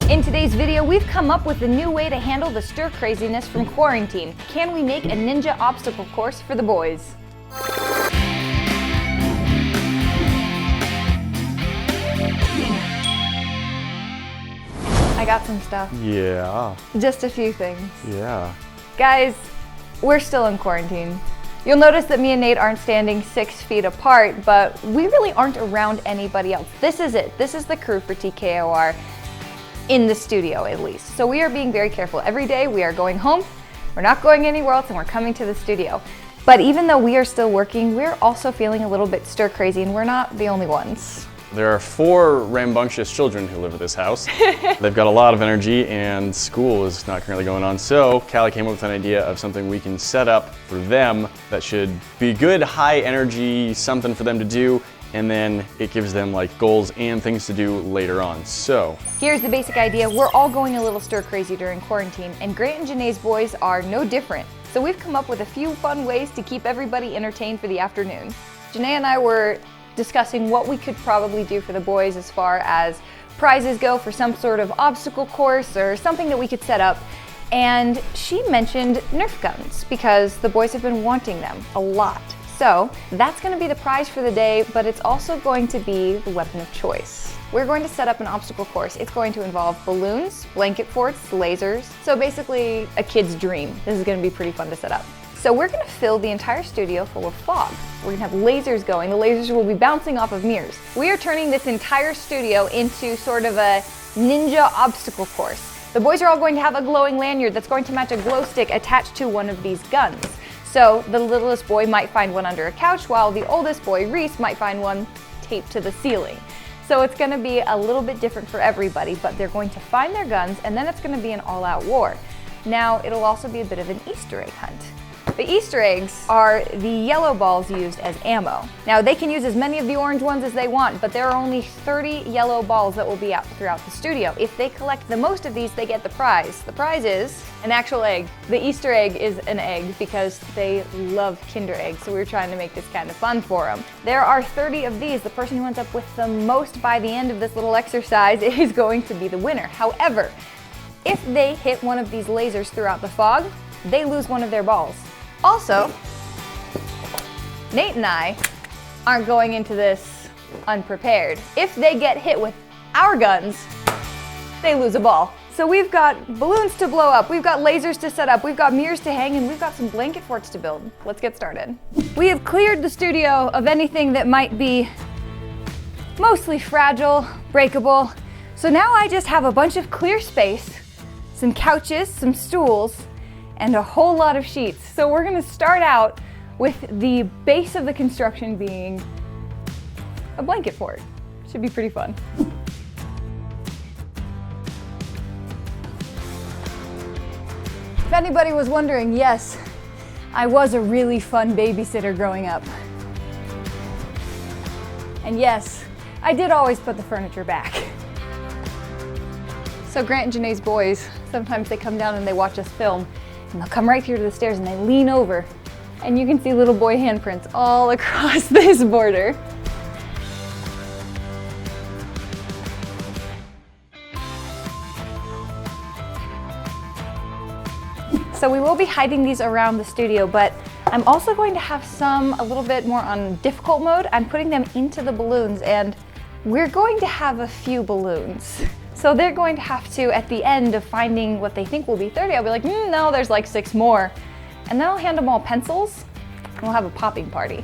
In today's video, we've come up with a new way to handle the stir craziness from quarantine. Can we make a ninja obstacle course for the boys? I got some stuff. Yeah. Just a few things. Yeah. Guys, we're still in quarantine. You'll notice that me and Nate aren't standing 6 feet apart, but we really aren't around anybody else. This is it. This is the crew for TKOR, in the studio at least. So we are being very careful. Every day we are going home, we're not going anywhere else, and we're coming to the studio. But even though we are still working, we're also feeling a little bit stir crazy, and we're not the only ones. There are 4 rambunctious children who live at this house. They've got a lot of energy and school is not currently going on. So Callie came up with an idea of something we can set up for them that should be good, high energy, something for them to do. And then it gives them like goals and things to do later on. So here's the basic idea. We're all going a little stir crazy during quarantine, and Grant and Janae's boys are no different. So we've come up with a few fun ways to keep everybody entertained for the afternoon. Janae and I were discussing what we could probably do for the boys as far as prizes go for some sort of obstacle course or something that we could set up. And she mentioned Nerf guns because the boys have been wanting them a lot. So that's going to be the prize for the day, but it's also going to be the weapon of choice. We're going to set up an obstacle course. It's going to involve balloons, blanket forts, lasers. So basically a kid's dream. This is going to be pretty fun to set up. So we're going to fill the entire studio full of fog. We're going to have lasers going. The lasers will be bouncing off of mirrors. We are turning this entire studio into sort of a ninja obstacle course. The boys are all going to have a glowing lanyard that's going to match a glow stick attached to one of these guns. So the littlest boy might find one under a couch, while the oldest boy, Reese, might find one taped to the ceiling. So it's going to be a little bit different for everybody, but they're going to find their guns, and then it's going to be an all-out war. Now, it'll also be a bit of an Easter egg hunt. The Easter eggs are the yellow balls used as ammo. Now, they can use as many of the orange ones as they want, but there are only 30 yellow balls that will be out throughout the studio. If they collect the most of these, they get the prize. The prize is an actual egg. The Easter egg is an egg because they love Kinder eggs, so we were trying to make this kind of fun for them. There are 30 of these. The person who ends up with the most by the end of this little exercise is going to be the winner. However, if they hit one of these lasers throughout the fog, they lose one of their balls. Also, Nate and I aren't going into this unprepared. If they get hit with our guns, they lose a ball. So we've got balloons to blow up, we've got lasers to set up, we've got mirrors to hang, and we've got some blanket forts to build. Let's get started. We have cleared the studio of anything that might be mostly fragile, breakable. So now I just have a bunch of clear space, some couches, some stools, and a whole lot of sheets. So we're gonna start out with the base of the construction being a blanket fort. Should be pretty fun. If anybody was wondering, yes, I was a really fun babysitter growing up. And yes, I did always put the furniture back. So Grant and Janae's boys, sometimes they come down and they watch us film, and they'll come right here to the stairs and they lean over, and you can see little boy handprints all across this border. So we will be hiding these around the studio, but I'm also going to have some a little bit more on difficult mode. I'm putting them into the balloons, and we're going to have a few balloons. So they're going to have to, at the end of finding what they think will be 30, I'll be like, no, there's like 6 more. And then I'll hand them all pencils, and we'll have a popping party.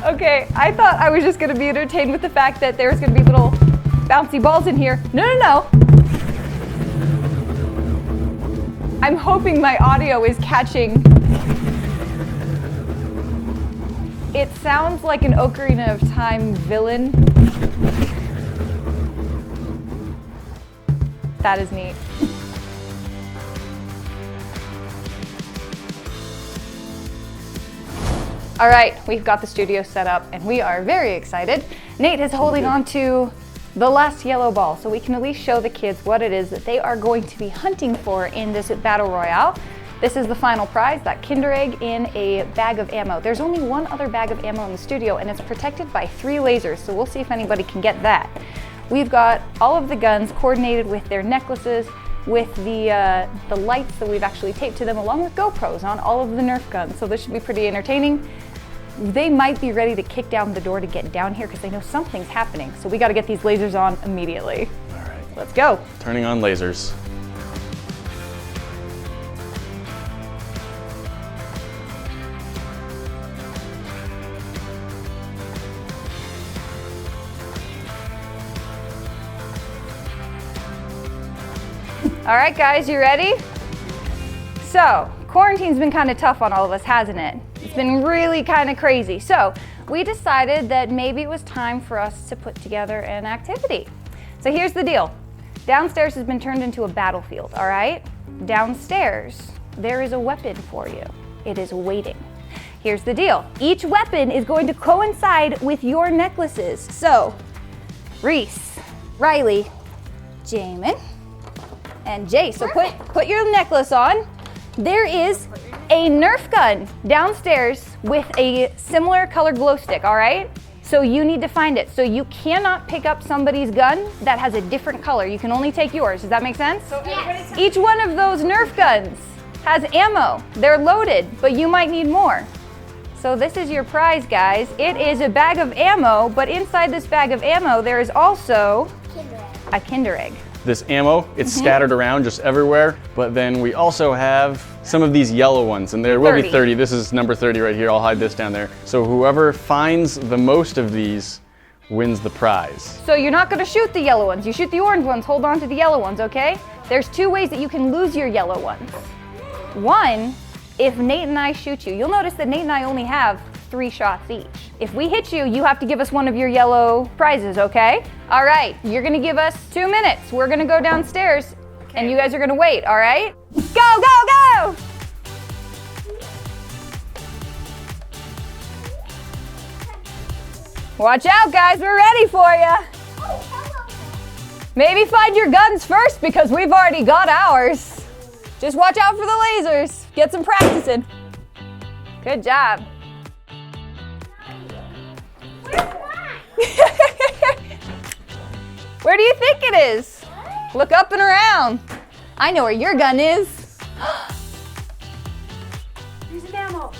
Okay, I thought I was just gonna be entertained with the fact that there's gonna be little bouncy balls in here. No, no, no. I'm hoping my audio is catching. It sounds like an Ocarina of Time villain. That is neat. All right, we've got the studio set up and we are very excited. Nate is holding on to the last yellow ball, so we can at least show the kids what it is that they are going to be hunting for in this battle royale. This is the final prize, that Kinder Egg in a bag of ammo. There's only one other bag of ammo in the studio and it's protected by 3 lasers, so we'll see if anybody can get that. We've got all of the guns coordinated with their necklaces, with the lights that we've actually taped to them, along with GoPros on all of the Nerf guns. So this should be pretty entertaining. They might be ready to kick down the door to get down here because they know something's happening. So we got to get these lasers on immediately. All right. Let's go. Turning on lasers. All right, guys, you ready? So, quarantine's been kind of tough on all of us, hasn't it? It's been really kind of crazy. So, we decided that maybe it was time for us to put together an activity. So here's the deal. Downstairs has been turned into a battlefield, all right? Downstairs, there is a weapon for you. It is waiting. Here's the deal. Each weapon is going to coincide with your necklaces. So, Reese, Riley, Jamin, and Jay. So put your necklace on. There is a Nerf gun downstairs with a similar color glow stick, all right? So you need to find it. So you cannot pick up somebody's gun that has a different color. You can only take yours. Does that make sense? Yes. Each one of those Nerf guns has ammo. They're loaded, but you might need more. So this is your prize, guys. It is a bag of ammo, but inside this bag of ammo, there is also a Kinder Egg. This ammo, it's scattered around just everywhere, but then we also have some of these yellow ones, and there will be 30. This is number 30 right here. I'll hide this down there. So whoever finds the most of these wins the prize. So you're not gonna shoot the yellow ones. You shoot the orange ones, hold on to the yellow ones, okay? There's two ways that you can lose your yellow ones. One, if Nate and I shoot you, you'll notice that Nate and I only have 3 shots each. If we hit you, you have to give us one of your yellow prizes, okay? All right, you're gonna give us 2 minutes. We're gonna go downstairs and you guys are gonna wait, all right? Go, go, go! Watch out, guys, we're ready for you. Maybe find your guns first because we've already got ours. Just watch out for the lasers. Get some practicing. Good job. Where do you think it is? Look up and around. I know where your gun is. There's an ammo.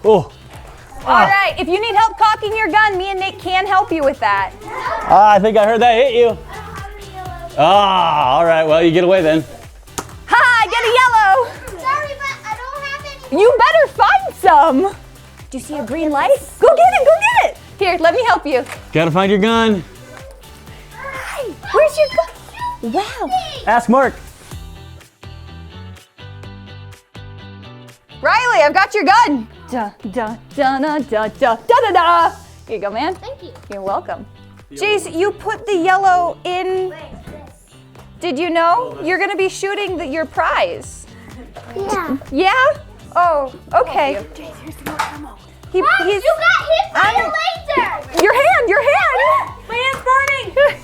Oh. All right, if you need help cocking your gun, me and Nate can help you with that. I think I heard that hit you. All right, well, you get away then. Ha, I get a yellow. Sorry, but I don't have any. You better find some. Do you see a green light? Go get it, go get it. Here, let me help you. Gotta find your gun. Hi, where's your gun? Wow. Ask Mark. Riley, I've got your gun. Da, da, da, da, da, da, da, da, da. Here you go, man. Thank you. You're welcome. Jace, you put the yellow in. Did you know? You're gonna be shooting your prize. Yeah. Yeah? Oh, okay. Here's some more ammo. He's, You got hit by a laser. Your hand! My hand's burning.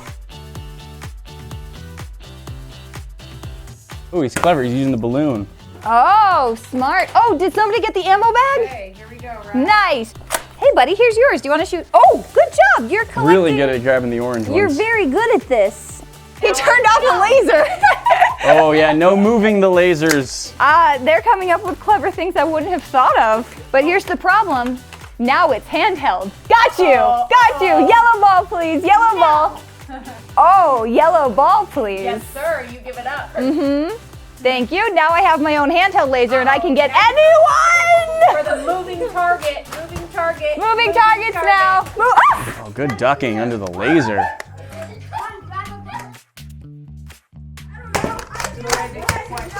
Oh, he's clever. He's using the balloon. Oh, smart. Oh, did somebody get the ammo bag? Okay, here we go, right? Nice. Hey, buddy, here's yours. Do you want to shoot? Oh, good job. You're collecting. Really good at grabbing the orange ones. You're very good at this. He turned off the laser. Oh yeah, no moving the lasers. They're coming up with clever things I wouldn't have thought of. But here's the problem. Now it's handheld. Got you. Got you. Yellow ball, please. Yellow ball. Oh, yellow ball, please. Yes, sir. You give it up. Thank you. Now I have my own handheld laser and I can get For anyone. the moving target. Moving target. Moving targets now. Move. Ah! Oh, good ducking under the laser.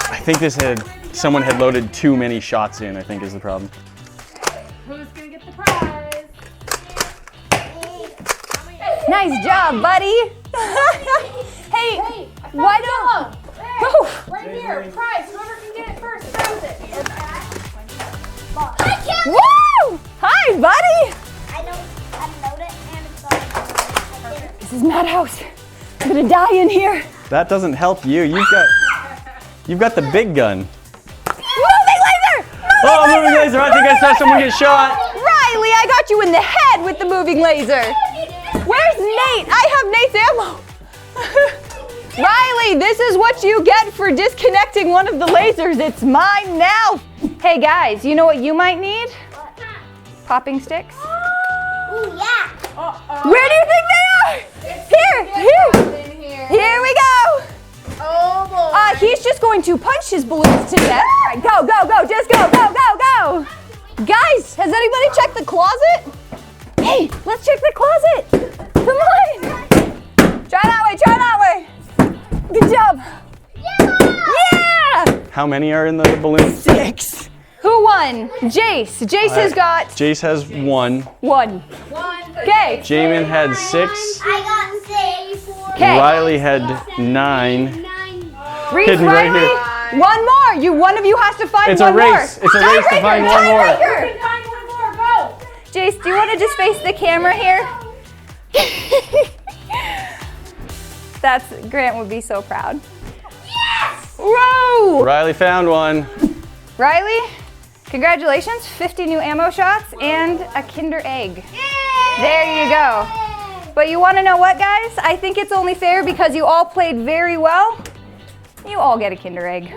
I think someone had loaded too many shots in, I think is the problem. Who's gonna get the prize? Nice job, buddy. Hey, why don't? Oh. Right here. Prize. Whoever can get it first throws it. Woo! Hi, buddy. I know it and it's on. This is Madhouse. I'm gonna die in here. That doesn't help you. You've got the big gun. Moving laser! Oh, moving laser! I think I saw someone get shot. Riley! Riley, I got you in the head with the moving laser. Where's Nate? I have Nate's ammo. Riley, this is what you get for disconnecting one of the lasers. It's mine now. Hey guys, you know what you might need? What? Popping sticks. Ooh, yeah. Where do you think they are? Here. Here we go. Oh boy. He's just going to punch his balloons to death. All right, go, just go. Guys, has anybody checked the closet? Hey, let's check the closet. Come on. Try that way. Good job. Yeah! How many are in the balloon? 6. Who won? Jace. Jace has got Jace has 1. 1. Okay. Jamin had 6. I got 6. Okay. Riley had 9. Reese, Hidden right Riley, here. one more. One of you has to find It's one a race. more. It's a race to find one more. Tiebreaker. Find one more, go. Jace, do you want to just face the camera here? Grant would be so proud. Yes! Whoa! Riley found one. Riley, congratulations. 50 new ammo shots and a Kinder Egg. There you go. But you want to know what, guys? I think it's only fair because you all played very well. You all get a Kinder Egg.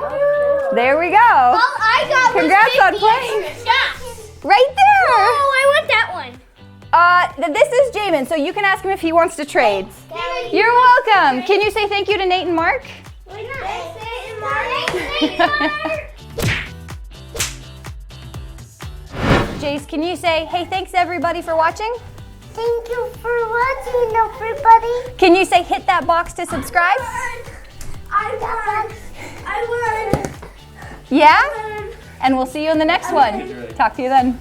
There we go. All I got Congrats was on 50 playing. shots. Right there. Oh, I want that one. This is Jamin, so you can ask him if he wants to trade. You're welcome. Can you say thank you to Nate and Mark? Why not? Jace, can you say, hey, thanks everybody for watching? Thank you for watching, everybody. Can you say, hit that box to subscribe? I won. Yeah? And we'll see you in the next one. Talk to you then.